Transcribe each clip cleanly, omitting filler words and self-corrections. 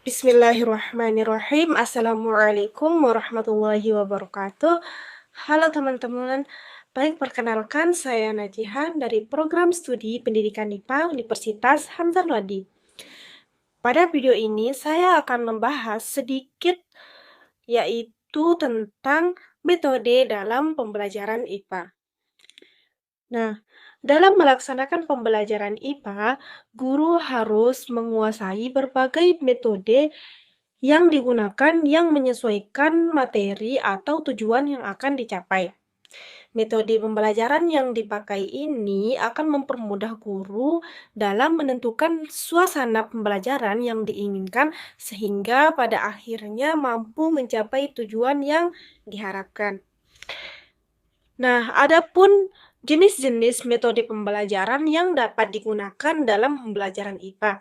Bismillahirrahmanirrahim. Assalamualaikum warahmatullahi wabarakatuh. Halo teman-teman, baik perkenalkan saya Najihan dari program studi Pendidikan IPA Universitas Hamzah Ladi. Pada video ini saya akan membahas sedikit yaitu tentang metode dalam pembelajaran IPA. Nah, dalam melaksanakan pembelajaran IPA, guru harus menguasai berbagai metode yang digunakan yang menyesuaikan materi atau tujuan yang akan dicapai. Metode pembelajaran yang dipakai ini akan mempermudah guru dalam menentukan suasana pembelajaran yang diinginkan sehingga pada akhirnya mampu mencapai tujuan yang diharapkan. Nah, adapun jenis-jenis metode pembelajaran yang dapat digunakan dalam pembelajaran IPA.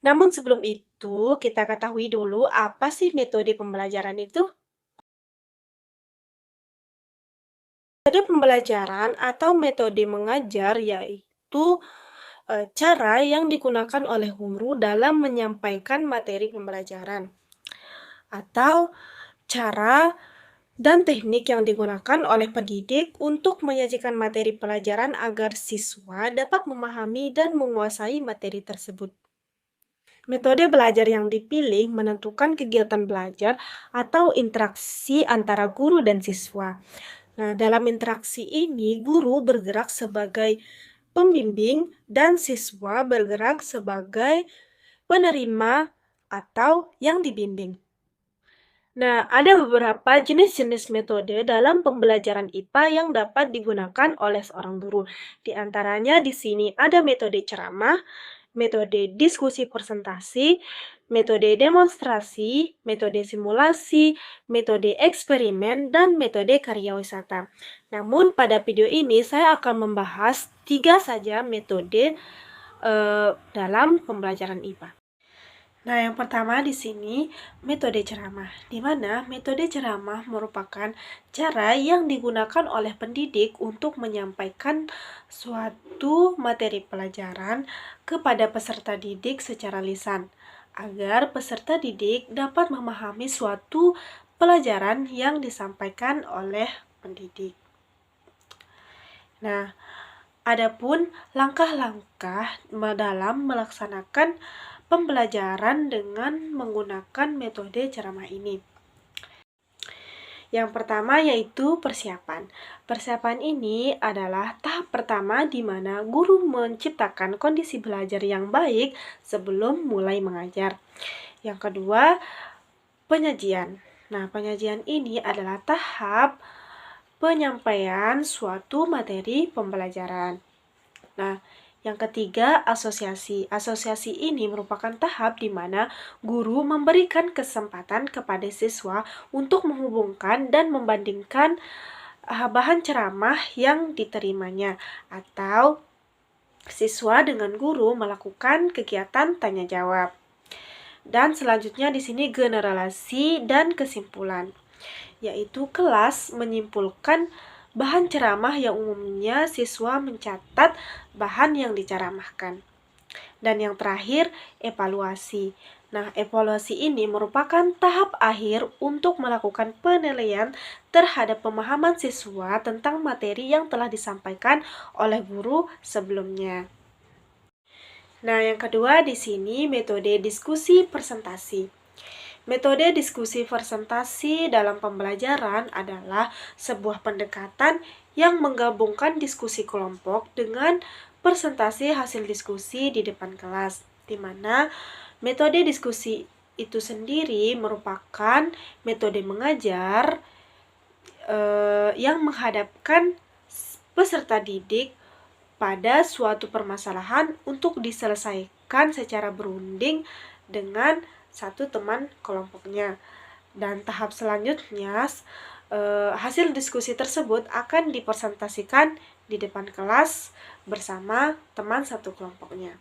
Namun sebelum itu, kita ketahui dulu apa sih metode pembelajaran itu? Metode pembelajaran atau metode mengajar yaitu cara yang digunakan oleh guru dalam menyampaikan materi pembelajaran atau cara dan teknik yang digunakan oleh pendidik untuk menyajikan materi pelajaran agar siswa dapat memahami dan menguasai materi tersebut. Metode belajar yang dipilih menentukan kegiatan belajar atau interaksi antara guru dan siswa. Nah, dalam interaksi ini, guru bergerak sebagai pembimbing dan siswa bergerak sebagai penerima atau yang dibimbing. Nah, ada beberapa jenis-jenis metode dalam pembelajaran IPA yang dapat digunakan oleh seorang guru. Di antaranya di sini ada metode ceramah, metode diskusi presentasi, metode demonstrasi, metode simulasi, metode eksperimen, dan metode karya wisata. Namun pada video ini saya akan membahas 3 saja metode dalam pembelajaran IPA. Nah, yang pertama di sini metode ceramah, di mana metode ceramah merupakan cara yang digunakan oleh pendidik untuk menyampaikan suatu materi pelajaran kepada peserta didik secara lisan, agar peserta didik dapat memahami suatu pelajaran yang disampaikan oleh pendidik. Nah, adapun langkah-langkah dalam melaksanakan pembelajaran dengan menggunakan metode ceramah ini. Yang pertama yaitu persiapan. Persiapan ini adalah tahap pertama di mana guru menciptakan kondisi belajar yang baik sebelum mulai mengajar. Yang kedua, penyajian. Nah, penyajian ini adalah tahap penyampaian suatu materi pembelajaran. Nah, yang ketiga, asosiasi. Asosiasi ini merupakan tahap di mana guru memberikan kesempatan kepada siswa untuk menghubungkan dan membandingkan bahan ceramah yang diterimanya, atau siswa dengan guru melakukan kegiatan tanya jawab. Dan selanjutnya di sini generalisasi dan kesimpulan, yaitu kelas menyimpulkan bahan ceramah yang umumnya siswa mencatat bahan yang diceramahkan. Dan yang terakhir, evaluasi. Nah, evaluasi ini merupakan tahap akhir untuk melakukan penilaian terhadap pemahaman siswa tentang materi yang telah disampaikan oleh guru sebelumnya. Nah, yang kedua di sini metode diskusi presentasi. Metode diskusi presentasi dalam pembelajaran adalah sebuah pendekatan yang menggabungkan diskusi kelompok dengan presentasi hasil diskusi di depan kelas, di mana metode diskusi itu sendiri merupakan metode mengajar yang menghadapkan peserta didik pada suatu permasalahan untuk diselesaikan secara berunding dengan satu teman kelompoknya. Dan tahap selanjutnya, hasil diskusi tersebut akan dipresentasikan di depan kelas bersama teman satu kelompoknya.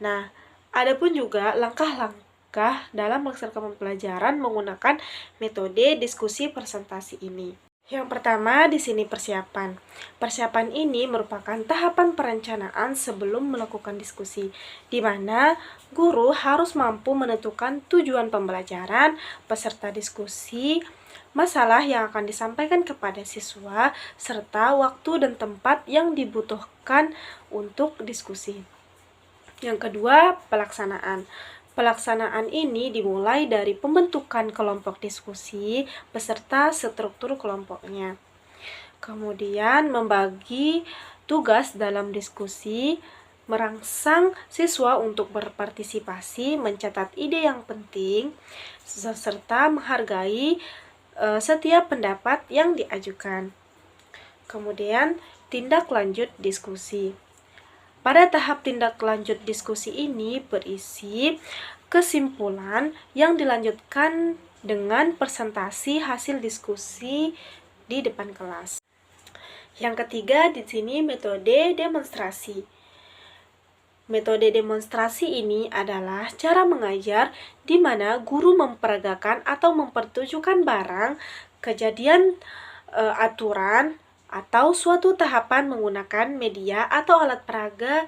Nah, adapun juga langkah-langkah dalam melaksanakan pembelajaran menggunakan metode diskusi presentasi ini. Yang pertama di sini persiapan. Persiapan ini merupakan tahapan perencanaan sebelum melakukan diskusi, di mana guru harus mampu menentukan tujuan pembelajaran, peserta diskusi, masalah yang akan disampaikan kepada siswa, serta waktu dan tempat yang dibutuhkan untuk diskusi. Yang kedua, pelaksanaan. Pelaksanaan ini dimulai dari pembentukan kelompok diskusi beserta struktur kelompoknya. Kemudian membagi tugas dalam diskusi, merangsang siswa untuk berpartisipasi, mencatat ide yang penting, serta menghargai setiap pendapat yang diajukan. Kemudian tindak lanjut diskusi. Pada tahap tindak lanjut diskusi ini berisi kesimpulan yang dilanjutkan dengan presentasi hasil diskusi di depan kelas. Yang ketiga di sini metode demonstrasi. Metode demonstrasi ini adalah cara mengajar di mana guru memperagakan atau mempertunjukkan barang, kejadian, aturan, atau suatu tahapan menggunakan media atau alat peraga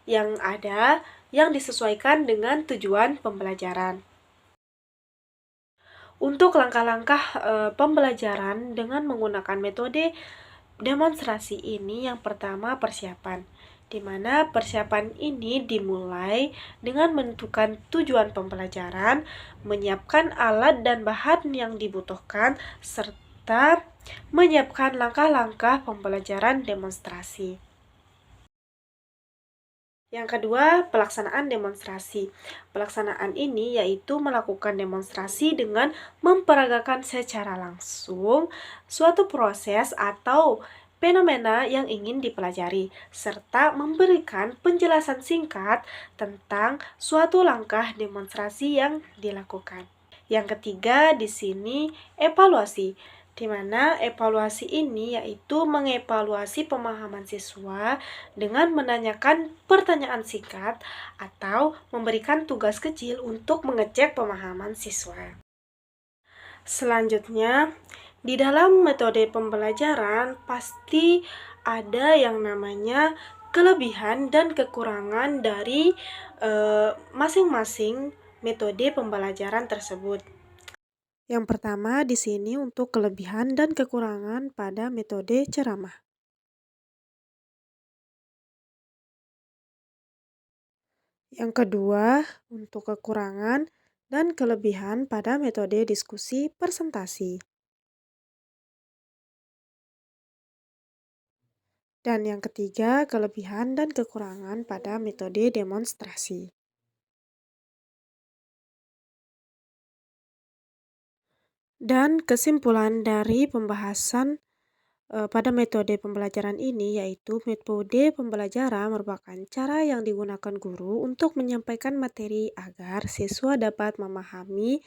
yang ada yang disesuaikan dengan tujuan pembelajaran. Untuk langkah-langkah pembelajaran dengan menggunakan metode demonstrasi ini, yang pertama persiapan, di mana persiapan ini dimulai dengan menentukan tujuan pembelajaran, menyiapkan alat dan bahan yang dibutuhkan, serta menyiapkan langkah-langkah pembelajaran demonstrasi. Yang kedua, pelaksanaan demonstrasi. Pelaksanaan ini yaitu melakukan demonstrasi dengan memperagakan secara langsung suatu proses atau fenomena yang ingin dipelajari, serta memberikan penjelasan singkat tentang suatu langkah demonstrasi yang dilakukan. Yang ketiga di sini evaluasi, di mana evaluasi ini yaitu mengevaluasi pemahaman siswa dengan menanyakan pertanyaan singkat atau memberikan tugas kecil untuk mengecek pemahaman siswa. Selanjutnya, di dalam metode pembelajaran pasti ada yang namanya kelebihan dan kekurangan dari masing-masing metode pembelajaran tersebut. Yang pertama di sini untuk kelebihan dan kekurangan pada metode ceramah. Yang kedua, untuk kekurangan dan kelebihan pada metode diskusi presentasi. Dan yang ketiga, kelebihan dan kekurangan pada metode demonstrasi. Dan kesimpulan dari pembahasan pada metode pembelajaran ini yaitu metode pembelajaran merupakan cara yang digunakan guru untuk menyampaikan materi agar siswa dapat memahami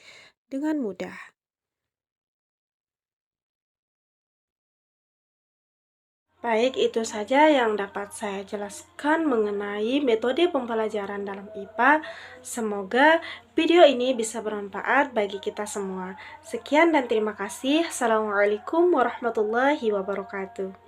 dengan mudah. Baik, itu saja yang dapat saya jelaskan mengenai metode pembelajaran dalam IPA. Semoga video ini bisa bermanfaat bagi kita semua. Sekian dan terima kasih. Assalamualaikum warahmatullahi wabarakatuh.